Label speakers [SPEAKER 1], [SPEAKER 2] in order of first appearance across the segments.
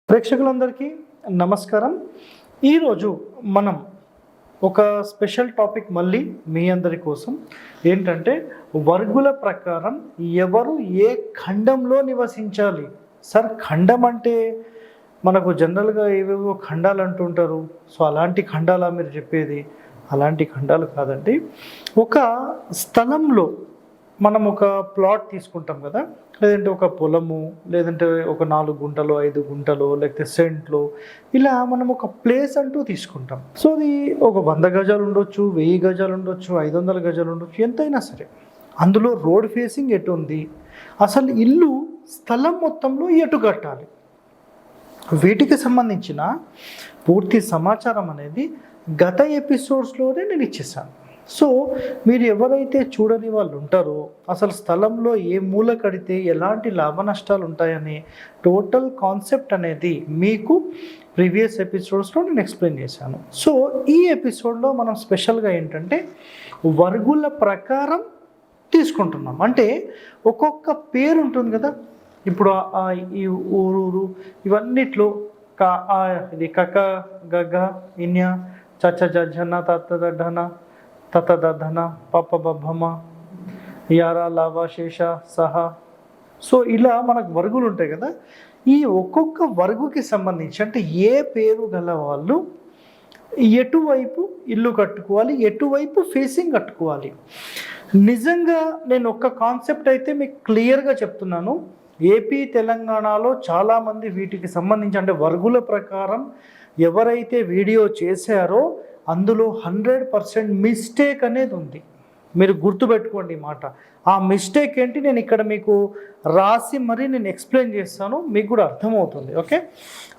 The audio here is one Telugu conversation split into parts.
[SPEAKER 1] ప్రేక్షకులందరికీ నమస్కారం. ఈరోజు మనం ఒక స్పెషల్ టాపిక్ మళ్ళీ మీ అందరి కోసం ఏంటంటే వర్గుల ప్రకారం ఎవరు ఏ ఖండంలో నివసించాలి. సార్, ఖండం అంటే మనకు జనరల్గా ఏవేవో ఖండాలు అంటుంటారు. సో అలాంటి ఖండాలా మీరు చెప్పేది? అలాంటి ఖండాలు కాదండి. ఒక స్థలంలో మనం ఒక ప్లాట్ తీసుకుంటాం కదా, లేదంటే ఒక పొలము, లేదంటే ఒక 4 గుంటలు 5 గుంటలు, లేకపోతే సెంట్లు, ఇలా మనం ఒక ప్లేస్ అంటూ తీసుకుంటాం. సో అది ఒక 100 గజాలు ఉండొచ్చు, 1000 గజాలు ఉండొచ్చు, 500 గజాలు ఉండొచ్చు, ఎంతైనా సరే. అందులో రోడ్ ఫేసింగ్ ఎటు ఉంది, అసలు ఇల్లు స్థలం మొత్తంలో ఎటు కట్టాలి, వీటికి సంబంధించిన పూర్తి సమాచారం అనేది గత ఎపిసోడ్స్లోనే నేను ఇచ్చేసాను. సో మీరు ఎవరైతే చూడని వాళ్ళు ఉంటారో, అసలు స్థలంలో ఏ మూల కడితే ఎలాంటి లాభ నష్టాలు ఉంటాయని టోటల్ కాన్సెప్ట్ అనేది మీకు ప్రీవియస్ ఎపిసోడ్స్లో నేను ఎక్స్ప్లెయిన్ చేశాను. సో ఈ ఎపిసోడ్లో మనం స్పెషల్గా ఏంటంటే వర్గుల ప్రకారం తీసుకుంటున్నాం. అంటే ఒక్కొక్క పేరు ఉంటుంది కదా, ఇప్పుడు ఈ ఊరు ఇవన్నిట్లో ఇది కక గగ ఇన్య చచ్చ జన తత్త ధన తత ధన పప బభమ యార లాభ శేష సహ. సో ఇలా మనకు వర్గులు ఉంటాయి కదా. ఈ ఒక్కొక్క వర్గుకి సంబంధించి అంటే ఏ పేరు గల వాళ్ళు ఎటువైపు ఇల్లు కట్టుకోవాలి, ఎటువైపు ఫేసింగ్ కట్టుకోవాలి. నిజంగా నేను ఒక్క కాన్సెప్ట్ అయితే మీకు క్లియర్గా చెప్తున్నాను. ఏపీ తెలంగాణలో చాలామంది వీటికి సంబంధించి అంటే వర్గుల ప్రకారం ఎవరైతే వీడియో చేశారో అందులో 100% మిస్టేక్ అనేది ఉంది. మీరు గుర్తుపెట్టుకోండి ఈ మాట. ఆ మిస్టేక్ ఏంటి నేను ఇక్కడ మీకు రాసి మరీ నేను ఎక్స్ప్లెయిన్ చేస్తాను, మీకు కూడా అర్థమవుతుంది. ఓకే,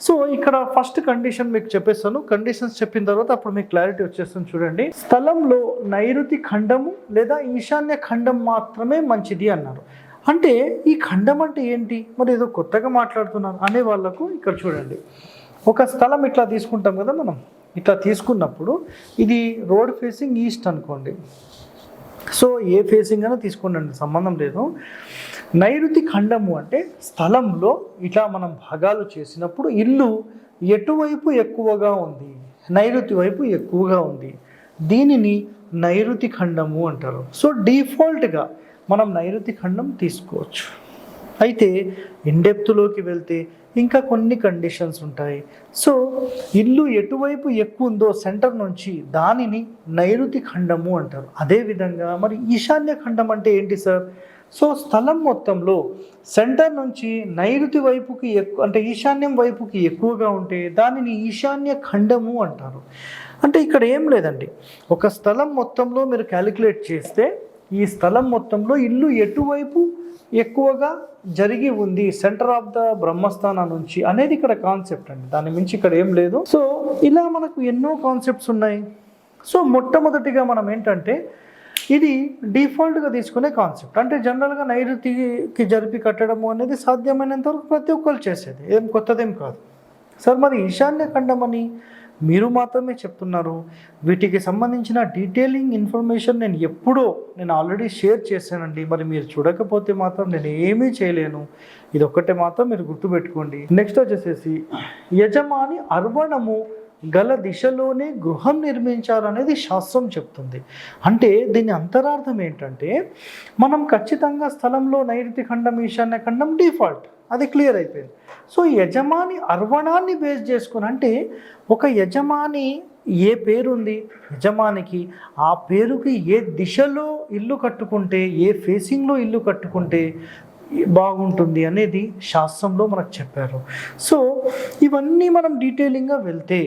[SPEAKER 1] సో ఇక్కడ ఫస్ట్ కండిషన్ మీకు చెప్పేస్తాను. కండిషన్స్ చెప్పిన తర్వాత అప్పుడు మీకు క్లారిటీ వచ్చేస్తుంది. చూడండి, స్థలంలో నైరుతి ఖండము లేదా ఈశాన్య ఖండం మాత్రమే మంచిది అన్నారు. అంటే ఈ ఖండం అంటే ఏంటి, మరి ఏదో కొత్తగా మాట్లాడుతున్నాను అనే వాళ్ళకు ఇక్కడ చూడండి, ఒక స్థలం ఇట్లా తీసుకుంటాం కదా మనం. ఇట్లా తీసుకున్నప్పుడు ఇది రోడ్ ఫేసింగ్ ఈస్ట్ అనుకోండి. సో ఏ ఫేసింగ్ అయినా తీసుకోండి, సంబంధం లేదు. నైరుతి ఖండము అంటే స్థలంలో ఇట్లా మనం భాగాలు చేసినప్పుడు ఇల్లు ఎటువైపు ఎక్కువగా ఉంది, నైరుతి వైపు ఎక్కువగా ఉంది, దీనిని నైరుతి ఖండము అంటారు. సో డిఫాల్ట్గా మనం నైరుతి ఖండం తీసుకోవచ్చు. అయితే ఇన్డెప్త్లోకి వెళ్తే ఇంకా కొన్ని కండిషన్స్ ఉంటాయి. సో ఇల్లు ఎటువైపు ఎక్కువ ఉందో సెంటర్ నుంచి దానిని నైరుతి ఖండము అంటారు. అదేవిధంగా మరి ఈశాన్య ఖండం అంటే ఏంటి సార్? సో స్థలం మొత్తంలో సెంటర్ నుంచి నైరుతి వైపుకి ఎక్కువ అంటే ఈశాన్యం వైపుకి ఎక్కువగా ఉంటే దానిని ఈశాన్య ఖండము అంటారు. అంటే ఇక్కడ ఏం లేదండి, ఒక స్థలం మొత్తంలో మీరు క్యాలిక్యులేట్ చేస్తే ఈ స్థలం మొత్తంలో ఇల్లు ఎటువైపు ఎక్కువగా జరిగి ఉంది సెంటర్ ఆఫ్ ద బ్రహ్మస్థాన నుంచి అనేది ఇక్కడ కాన్సెప్ట్ అండి. దాని మించి ఇక్కడ ఏం లేదు. సో ఇలా మనకు ఎన్నో కాన్సెప్ట్స్ ఉన్నాయి. సో మొట్టమొదటిగా మనం ఏంటంటే ఇది డిఫాల్ట్గా తీసుకునే కాన్సెప్ట్. అంటే జనరల్గా నైరుతికి జరిపి కట్టడము అనేది సాధ్యమైనంత వరకు ప్రతి ఒక్కరు చేసేది, ఏం కొత్తదేం కాదు. సార్ మరి ఈశాన్య ఖండం అని మీరు మాత్రమే చెప్తున్నారు. వీటికి సంబంధించిన డీటెయిలింగ్ ఇన్ఫర్మేషన్ నేను ఆల్రెడీ షేర్ చేశానండి. మరి మీరు చూడకపోతే మాత్రం నేను ఏమీ చేయలేను. ఇది ఒక్కటే మాత్రం మీరు గుర్తుపెట్టుకోండి. నెక్స్ట్ వచ్చేసేసి యజమాని అర్వణము గల దిశలోనే గృహం నిర్మించాలనేది శాస్త్రం చెప్తుంది. అంటే దీని అంతరార్థం ఏంటంటే మనం ఖచ్చితంగా స్థలంలో నైరుతి ఖండం ఈశాన్య ఖండం డిఫాల్ట్, అది క్లియర్ అయిపోయింది. సో యజమాని అర్వణాన్ని బేస్ చేసుకుని అంటే ఒక యజమాని ఏ పేరుంది యజమానికి, ఆ పేరుకి ఏ దిశలో ఇల్లు కట్టుకుంటే, ఏ ఫేసింగ్లో ఇల్లు కట్టుకుంటే బాగుంటుంది అనేది శాస్త్రంలో మనకు చెప్పారు. సో ఇవన్నీ మనం డీటెయిలింగ్గా వెళ్తే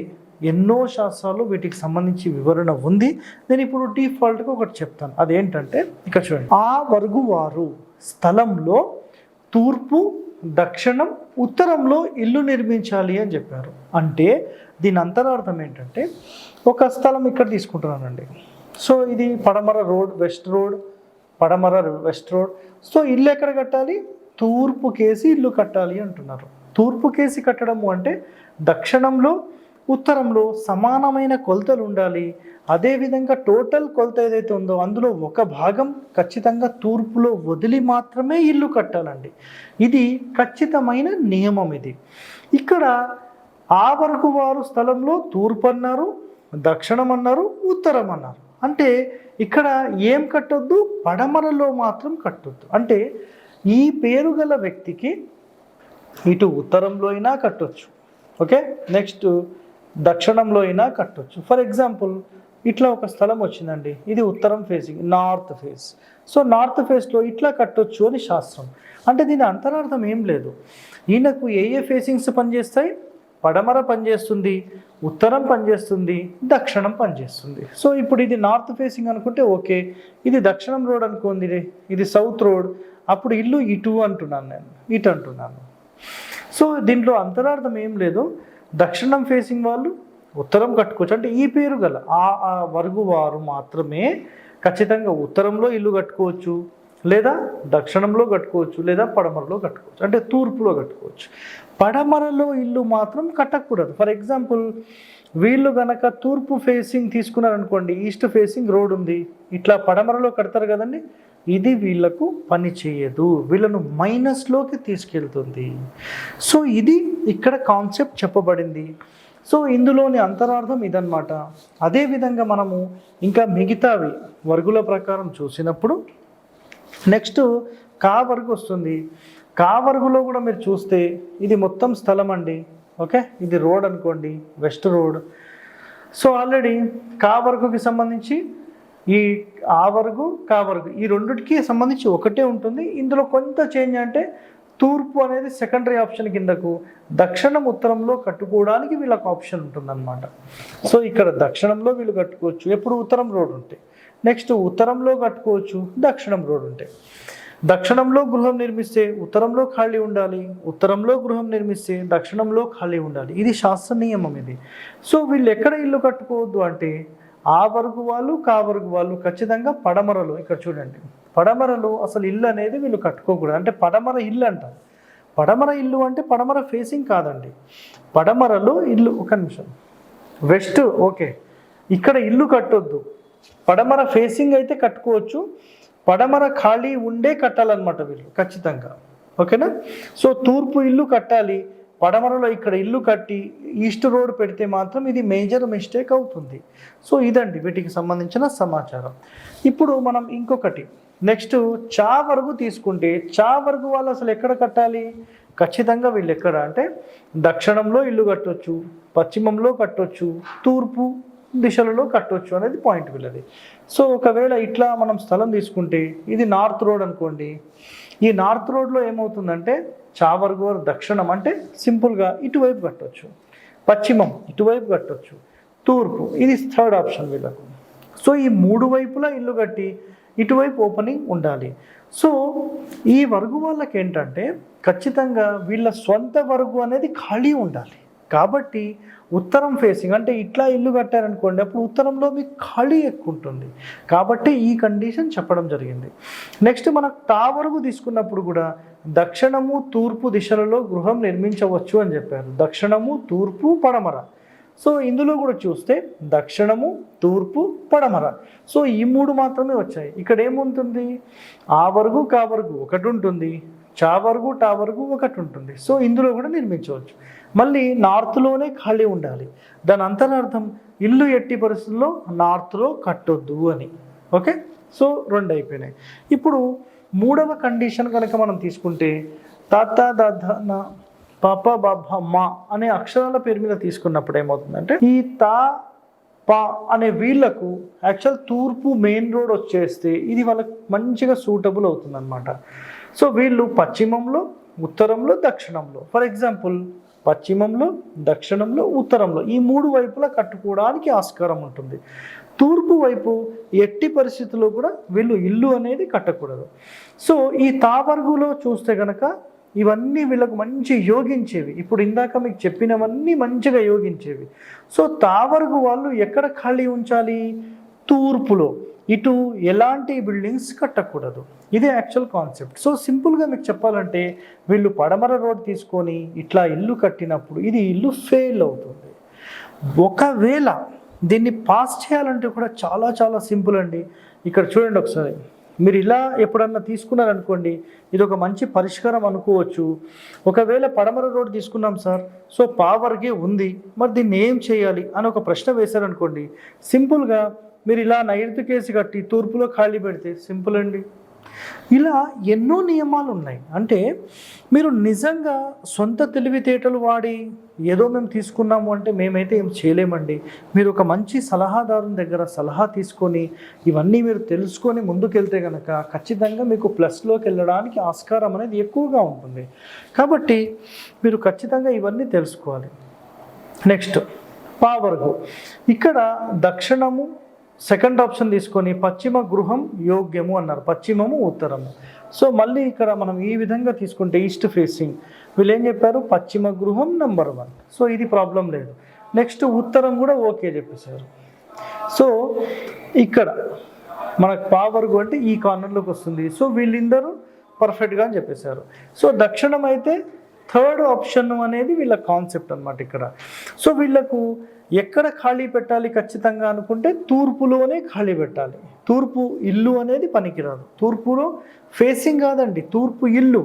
[SPEAKER 1] ఎన్నో శాస్త్రాలు వీటికి సంబంధించి వివరణ ఉంది. నేను ఇప్పుడు డిఫాల్ట్గా ఒకటి చెప్తాను. అదేంటంటే ఇక్కడ చూడండి, ఆ వర్గు వారు స్థలంలో తూర్పు, దక్షిణం, ఉత్తరంలో ఇల్లు నిర్మించాలి అని చెప్పారు. అంటే దీని అంతరార్థం ఏంటంటే ఒక స్థలం ఇక్కడ తీసుకుంటున్నానండి. సో ఇది పడమర రోడ్, వెస్ట్ రోడ్, పడమర వెస్ట్ రోడ్. సో ఇల్లు ఎక్కడ కట్టాలి? తూర్పు కేసి ఇల్లు కట్టాలి అంటున్నారు. తూర్పు కేసి కట్టడము అంటే దక్షిణంలో ఉత్తరంలో సమానమైన కొలతలు ఉండాలి. అదేవిధంగా టోటల్ కొలత ఏదైతే ఉందో అందులో ఒక భాగం ఖచ్చితంగా తూర్పులో వదిలి మాత్రమే ఇల్లు కట్టాలండి. ఇది ఖచ్చితమైన నియమం. ఇది ఇక్కడ ఆ వరకు వారు స్థలంలో తూర్పు అన్నారు, దక్షిణం అన్నారు, ఉత్తరం అన్నారు. అంటే ఇక్కడ ఏం కట్టొద్దు, పడమరలో మాత్రం కట్టొద్దు. అంటే ఈ పేరు గల వ్యక్తికి ఇటు ఉత్తరంలో అయినా కట్టొచ్చు, ఓకే, నెక్స్ట్ దక్షిణంలో అయినా కట్టొచ్చు. ఫర్ ఎగ్జాంపుల్ ఇట్లా ఒక స్థలం వచ్చిందండి, ఇది ఉత్తరం facing, north face. So north ఫేస్లో ఇట్లా కట్టొచ్చు అని శాస్త్రం. అంటే దీని అంతరార్థం ఏం లేదు, ఈయనకు ఏ ఫేసింగ్స్ పనిచేస్తాయి, పడమర పనిచేస్తుంది, ఉత్తరం పనిచేస్తుంది, దక్షిణం పనిచేస్తుంది. సో ఇప్పుడు ఇది నార్త్ ఫేసింగ్ అనుకుంటే ఓకే, ఇది దక్షిణం రోడ్ అనుకోండి, ఇది సౌత్ రోడ్, అప్పుడు ఇల్లు ఇటు అంటున్నాను, నేను ఇటు అంటున్నాను. సో దీంట్లో అంతరార్థం ఏం లేదు, దక్షిణం ఫేసింగ్ వాళ్ళు ఉత్తరం కట్టుకోవచ్చు. అంటే ఈ పేరు గల ఆ వర్గు వారు మాత్రమే ఖచ్చితంగా ఉత్తరంలో ఇల్లు కట్టుకోవచ్చు, లేదా దక్షిణంలో కట్టుకోవచ్చు, లేదా పడమరలో కట్టుకోవచ్చు, అంటే తూర్పులో కట్టుకోవచ్చు. పడమరలో ఇల్లు మాత్రం కట్టకూడదు. ఫర్ ఎగ్జాంపుల్ వీళ్ళు కనుక తూర్పు ఫేసింగ్ తీసుకున్నారనుకోండి, ఈస్ట్ ఫేసింగ్ రోడ్ ఉంది, ఇట్లా పడమరలో కడతారు కదండి, ఇది వీళ్ళకు పని చేయదు, వీళ్ళను మైనస్లోకి తీసుకెళ్తుంది. సో ఇది ఇక్కడ కాన్సెప్ట్ చెప్పబడింది. సో ఇందులోని అంతరార్థం ఇదన్నమాట. అదేవిధంగా మనము ఇంకా మిగతావి వర్గుల ప్రకారం చూసినప్పుడు నెక్స్ట్ కా వర్గు వస్తుంది. కా వర్గులో కూడా మీరు చూస్తే ఇది మొత్తం స్థలం అండి, ఓకే, ఇది రోడ్ అనుకోండి, వెస్ట్ రోడ్. సో ఆల్రెడీ కా వర్గుకి సంబంధించి ఈ ఆ వర్గు కా వర్గు ఈ రెండిటికి సంబంధించి ఒకటే ఉంటుంది. ఇందులో కొంత చేంజ్ అంటే తూర్పు అనేది సెకండరీ ఆప్షన్ కిందకు, దక్షిణం ఉత్తరంలో కట్టుకోవడానికి వీళ్ళకి ఆప్షన్ ఉంటుందన్నమాట. సో ఇక్కడ దక్షిణంలో వీళ్ళు కట్టుకోవచ్చు ఎప్పుడు ఉత్తరం రోడ్ ఉంటే, నెక్స్ట్ ఉత్తరంలో కట్టుకోవచ్చు దక్షిణం రోడ్ ఉంటే. దక్షిణంలో గృహం నిర్మిస్తే ఉత్తరంలో ఖాళీ ఉండాలి, ఉత్తరంలో గృహం నిర్మిస్తే దక్షిణంలో ఖాళీ ఉండాలి. ఇది శాస్త్ర నియమం ఇది. సో వీళ్ళు ఎక్కడ ఇల్లు కట్టుకోవద్దు అంటే ఆ వర్గు వాళ్ళు కా వర్గు వాళ్ళు ఖచ్చితంగా పడమరలో, ఇక్కడ చూడండి పడమరలో అసలు ఇల్లు అనేది వీళ్ళు కట్టుకోకూడదు. అంటే పడమర ఇల్లు అంటారు. పడమర ఇల్లు అంటే పడమర ఫేసింగ్ కాదండి, పడమరలో ఇల్లు. ఒక నిమిషం, వెస్ట్ ఓకే, ఇక్కడ ఇల్లు కట్టొద్దు. పడమర ఫేసింగ్ అయితే కట్టుకోవచ్చు, పడమర ఖాళీ ఉండే కట్టాలన్నమాట వీళ్ళు ఖచ్చితంగా, ఓకేనా. సో తూర్పు ఇల్లు కట్టాలి, పడమరలో ఇక్కడ ఇల్లు కట్టి ఈస్ట్ రోడ్ పెడితే మాత్రం ఇది మేజర్ మిస్టేక్ అవుతుంది. సో ఇదండి వీటికి సంబంధించిన సమాచారం. ఇప్పుడు మనం ఇంకొకటి నెక్స్ట్ చా వర్గు తీసుకుంటే, చా వర్గు వాళ్ళు అసలు ఎక్కడ కట్టాలి, ఖచ్చితంగా వీళ్ళు ఎక్కడ అంటే దక్షిణంలో ఇల్లు కట్టొచ్చు, పశ్చిమంలో కట్టొచ్చు, తూర్పు దిశలలో కట్టొచ్చు అనేది పాయింట్ వీళ్ళది. సో ఒకవేళ ఇట్లా మనం స్థలం తీసుకుంటే ఇది నార్త్ రోడ్ అనుకోండి, ఈ నార్త్ రోడ్లో ఏమవుతుందంటే చా వర్గు వారు దక్షిణం అంటే సింపుల్గా ఇటువైపు కట్టొచ్చు, పశ్చిమం ఇటువైపు కట్టొచ్చు, తూర్పు ఇది థర్డ్ ఆప్షన్ వీళ్ళకు. సో ఈ మూడు వైపులా ఇల్లు కట్టి ఇటువైపు ఓపెనింగ్ ఉండాలి. సో ఈ వర్గు వాళ్ళకి ఏంటంటే ఖచ్చితంగా వీళ్ళ స్వంత వర్గు అనేది ఖాళీ ఉండాలి. కాబట్టి ఉత్తరం ఫేసింగ్ అంటే ఇట్లా ఇల్లు కట్టారనుకోండి, అప్పుడు ఉత్తరంలో మీకు ఖాళీ ఎక్కువ ఉంటుంది. కాబట్టి ఈ కండిషన్ చెప్పడం జరిగింది. నెక్స్ట్ మనం తా వరకు తీసుకున్నప్పుడు కూడా దక్షిణము తూర్పు దిశలలో గృహం నిర్మించవచ్చు అని చెప్పారు. దక్షిణము తూర్పు పడమర. సో ఇందులో కూడా చూస్తే దక్షిణము తూర్పు పడమర. సో ఈ మూడు మాత్రమే వచ్చాయి. ఇక్కడ ఏముంటుంది, ఆ వరకు కా వరకు ఒకటి ఉంటుంది, చా వరకు టా వరకు ఒకటి ఉంటుంది. సో ఇందులో కూడా నిర్మించవచ్చు. మళ్ళీ నార్త్లోనే ఖాళీ ఉండాలి. దాని అంతరార్థం ఇల్లు ఎట్టి పరిస్థితుల్లో నార్త్లో కట్టొద్దు అని. ఓకే, సో రెండు అయిపోయినాయి. ఇప్పుడు మూడవ కండిషన్ కనుక మనం తీసుకుంటే తాత దధ పాప బాబా మా అనే అక్షరాల పేరు మీద తీసుకున్నప్పుడు ఏమవుతుందంటే ఈ తా పా అనే వీళ్ళకు యాక్చువల్ తూర్పు మెయిన్ రోడ్ వచ్చేస్తే ఇది వాళ్ళకి మంచిగా సూటబుల్ అవుతుంది అనమాట. సో వీళ్ళు పశ్చిమంలో ఉత్తరంలో దక్షిణంలో, ఫర్ ఎగ్జాంపుల్ పశ్చిమంలో దక్షిణంలో ఉత్తరంలో ఈ మూడు వైపులా కట్టుకోవడానికి ఆస్కారం ఉంటుంది. తూర్పు వైపు ఎట్టి పరిస్థితుల్లో కూడా వీళ్ళు ఇల్లు అనేది కట్టకూడదు. సో ఈ తావర్గులో చూస్తే కనుక ఇవన్నీ వీళ్ళకు మంచి యోగించేవి. ఇప్పుడు ఇందాక మీకు చెప్పినవన్నీ మంచిగా యోగించేవి. సో తావర్గు వాళ్ళు ఎక్కడ ఖాళీ ఉంచాలి, తూర్పులో. ఇటు ఎలాంటి బిల్డింగ్స్ కట్టకూడదు. ఇదే యాక్చువల్ కాన్సెప్ట్. సో సింపుల్గా మీకు చెప్పాలంటే వీళ్ళు పడమర రోడ్ తీసుకొని ఇట్లా ఇల్లు కట్టినప్పుడు ఇది ఇల్లు ఫెయిల్ అవుతుంది. ఒకవేళ దీన్ని పాస్ చేయాలంటే కూడా చాలా చాలా సింపుల్ అండి. ఇక్కడ చూడండి ఒకసారి, మీరు ఇలా ఎప్పుడన్నా తీసుకున్నారనుకోండి, ఇది ఒక మంచి పరిష్కారం అనుకోవచ్చు. ఒకవేళ పడమర రోడ్ తీసుకున్నాం సార్, సో పావర్గే ఉంది, మరి దీన్ని ఏం చేయాలి అని ఒక ప్రశ్న వేశారనుకోండి, సింపుల్గా మీరు ఇలా నైరుతి కేసి కట్టి తూర్పులో ఖాళీ పెడితే సింపుల్ అండి. ఇలా ఎన్నో నియమాలు ఉన్నాయి. అంటే మీరు నిజంగా సొంత తెలివితేటలు వాడి ఏదో మేము తీసుకున్నాము అంటే మేమైతే ఏం చేయలేమండి. మీరు ఒక మంచి సలహాదారుని దగ్గర సలహా తీసుకొని ఇవన్నీ మీరు తెలుసుకొని ముందుకెళ్తే కనుక ఖచ్చితంగా మీకు ప్లస్లోకి వెళ్ళడానికి ఆస్కారం అనేది ఎక్కువగా ఉంటుంది. కాబట్టి మీరు ఖచ్చితంగా ఇవన్నీ తెలుసుకోవాలి. నెక్స్ట్ పావర్గు, ఇక్కడ దక్షిణము సెకండ్ ఆప్షన్ తీసుకొని పశ్చిమ గృహం యోగ్యము అన్నారు, పశ్చిమము ఉత్తరము. సో మళ్ళీ ఇక్కడ మనం ఈ విధంగా తీసుకుంటే ఈస్ట్ ఫేసింగ్, వీళ్ళు ఏం చెప్పారు, పశ్చిమ గృహం నెంబర్ 1. సో ఇది ప్రాబ్లం లేదు. నెక్స్ట్ ఉత్తరం కూడా ఓకే చెప్పేశారు. సో ఇక్కడ మనకు పావర్గు అంటే ఈ కార్నర్లోకి వస్తుంది. సో వీళ్ళందరూ పర్ఫెక్ట్గా అని చెప్పేశారు. సో దక్షిణం అయితే థర్డ్ ఆప్షన్ అనేది వీళ్ళ కాన్సెప్ట్ అనమాట ఇక్కడ. సో వీళ్ళకు ఎక్కడ ఖాళీ పెట్టాలి ఖచ్చితంగా అనుకుంటే తూర్పులోనే ఖాళీ పెట్టాలి. తూర్పు ఇల్లు అనేది పనికిరాదు, తూర్పులో ఫేసింగ్ కాదండి, తూర్పు ఇల్లు.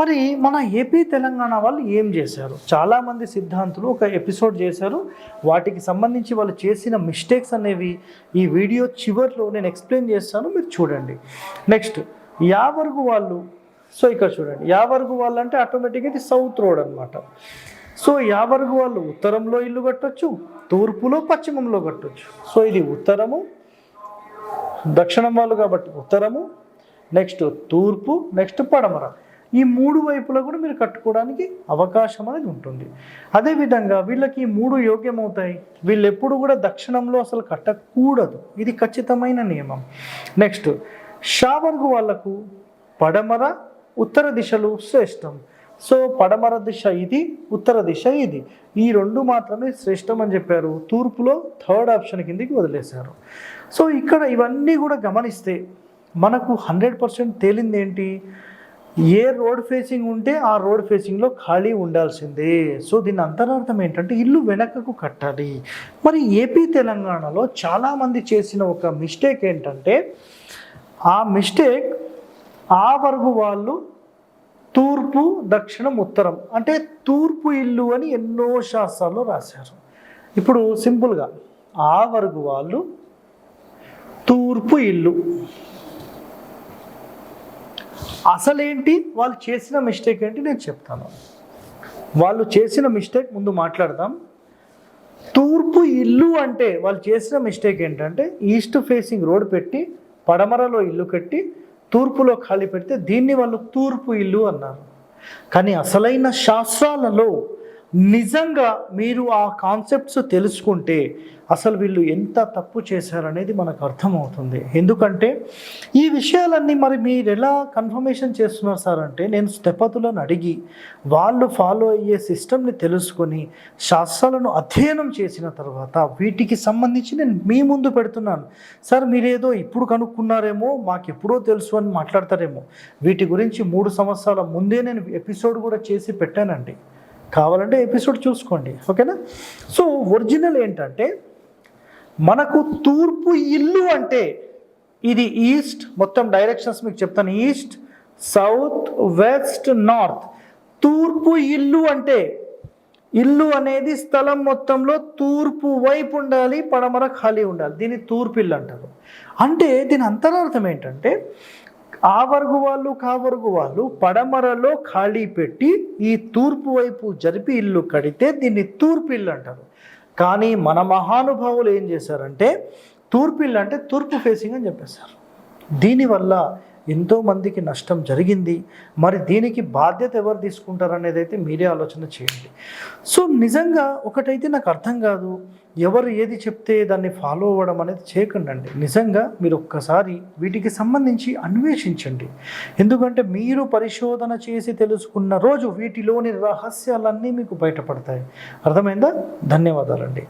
[SPEAKER 1] మరి మన ఏపీ తెలంగాణ వాళ్ళు ఏం చేశారు, చాలామంది సిద్ధాంతులు ఒక ఎపిసోడ్ చేశారు, వాటికి సంబంధించి వాళ్ళు చేసిన మిస్టేక్స్ అనేవి ఈ వీడియో చివరిలో నేను ఎక్స్ప్లెయిన్ చేస్తాను, మీరు చూడండి. నెక్స్ట్ యావర్గు వాళ్ళు, సో ఇక్కడ చూడండి, యావర్గు వాళ్ళు అంటే ఆటోమేటిక్గా ఇది సౌత్ రోడ్ అనమాట. సో యావర్గు వాళ్ళు ఉత్తరంలో ఇల్లు కట్టొచ్చు, తూర్పులో పశ్చిమంలో కట్టొచ్చు. సో ఇది ఉత్తరము, దక్షిణం వాళ్ళు కాబట్టి ఉత్తరము, నెక్స్ట్ తూర్పు, నెక్స్ట్ పడమర, ఈ 3 వైపులా కూడా మీరు కట్టుకోవడానికి అవకాశం అనేది ఉంటుంది. అదేవిధంగా వీళ్ళకి ఈ 3 యోగ్యమవుతాయి. వీళ్ళు ఎప్పుడు కూడా దక్షిణంలో అసలు కట్టకూడదు, ఇది ఖచ్చితమైన నియమం. నెక్స్ట్ షావర్గు వాళ్ళకు పడమర ఉత్తర దిశలు శ్రేష్టం. సో పడమర దిశ ఇది, ఉత్తర దిశ ఇది, ఈ 2 మాత్రమే శ్రేష్టం అని చెప్పారు. తూర్పులో థర్డ్ ఆప్షన్ కిందికి వదిలేశారు. సో ఇక్కడ ఇవన్నీ కూడా గమనిస్తే మనకు 100% తేలింది ఏంటి, ఏ రోడ్ ఫేసింగ్ ఉంటే ఆ రోడ్ ఫేసింగ్లో ఖాళీ ఉండాల్సిందే. సో దీని అంతరార్థం ఏంటంటే ఇల్లు వెనకకు కట్టాలి. మరి ఏపీ తెలంగాణలో చాలామంది చేసిన ఒక మిస్టేక్ ఏంటంటే, ఆ మిస్టేక్ ఆ వర్గు వాళ్ళు తూర్పు దక్షిణం ఉత్తరం అంటే తూర్పు ఇల్లు అని ఎన్నో శాస్త్రాల్లో రాశారు. ఇప్పుడు సింపుల్గా ఆ వర్గు వాళ్ళు తూర్పు ఇల్లు, అసలేంటి వాళ్ళు చేసిన మిస్టేక్ ఏంటి నేను చెప్తాను. వాళ్ళు చేసిన మిస్టేక్ ముందు మాట్లాడదాం. తూర్పు ఇల్లు అంటే వాళ్ళు చేసిన మిస్టేక్ ఏంటంటే ఈస్ట్ ఫేసింగ్ రోడ్ పెట్టి పడమరలో ఇల్లు కట్టి తూర్పులో ఖాళీ పెడితే దీన్ని వాళ్ళు తూర్పు ఇల్లు అన్నారు. కానీ అసలైన శాస్త్రాలలో నిజంగా మీరు ఆ కాన్సెప్ట్స్ తెలుసుకుంటే అసలు వీళ్ళు ఎంత తప్పు చేశారనేది మనకు అర్థమవుతుంది. ఎందుకంటే ఈ విషయాలన్నీ మరి మీరు ఎలా కన్ఫర్మేషన్ చేస్తున్నారు సార్ అంటే, నేను స్థపతులను అడిగి వాళ్ళు ఫాలో అయ్యే సిస్టమ్ని తెలుసుకొని శాస్త్రాలను అధ్యయనం చేసిన తర్వాత వీటికి సంబంధించి నేను మీ ముందు పెడుతున్నాను. సార్ మీరేదో ఇప్పుడు కనుక్కున్నారేమో, మాకు ఎప్పుడో తెలుసు అని మాట్లాడతారేమో, వీటి గురించి 3 సంవత్సరాల ముందే నేను ఎపిసోడ్ కూడా చేసి పెట్టానండి, కావాలంటే ఎపిసోడ్ చూసుకోండి, ఓకేనా. సో ఒరిజినల్ ఏంటంటే మనకు తూర్పు ఇల్లు అంటే ఇది ఈస్ట్, మొత్తం డైరెక్షన్స్ మీకు చెప్తాను, ఈస్ట్ సౌత్ వెస్ట్ నార్త్. తూర్పు ఇల్లు అంటే ఇల్లు అనేది స్థలం మొత్తంలో తూర్పు వైపు ఉండాలి, పడమర ఖాళీ ఉండాలి, దీన్ని తూర్పు ఇల్లు అంటారు. అంటే దీని అంతరార్థం ఏంటంటే ఆ వర్గు వాళ్ళు కావర్గు వాళ్ళు పడమరలో ఖాళీ పెట్టి ఈ తూర్పు వైపు జరిపి ఇల్లు కడితే దీన్ని తూర్పు ఇల్లు అంటారు. కానీ మన మహానుభావులు ఏం చేశారంటే తూర్పు ఇల్లు అంటే తూర్పు ఫేసింగ్ అని చెప్పేశారు. దీనివల్ల ఎంతోమందికి నష్టం జరిగింది. మరి దీనికి బాధ్యత ఎవరు తీసుకుంటారు అనేది అయితే మీరే ఆలోచన చేయండి. సో నిజంగా ఒకటైతే నాకు అర్థం కాదు, ఎవరు ఏది చెప్తే దాన్ని ఫాలో అవ్వడం అనేది చేయకండి. నిజంగా మీరు ఒక్కసారి వీటికి సంబంధించి అన్వేషించండి. ఎందుకంటే మీరు పరిశోధన చేసి తెలుసుకున్న రోజు వీటిలోని రహస్యాలన్నీ మీకు బయటపడతాయి. అర్థమైందా? ధన్యవాదాలండి.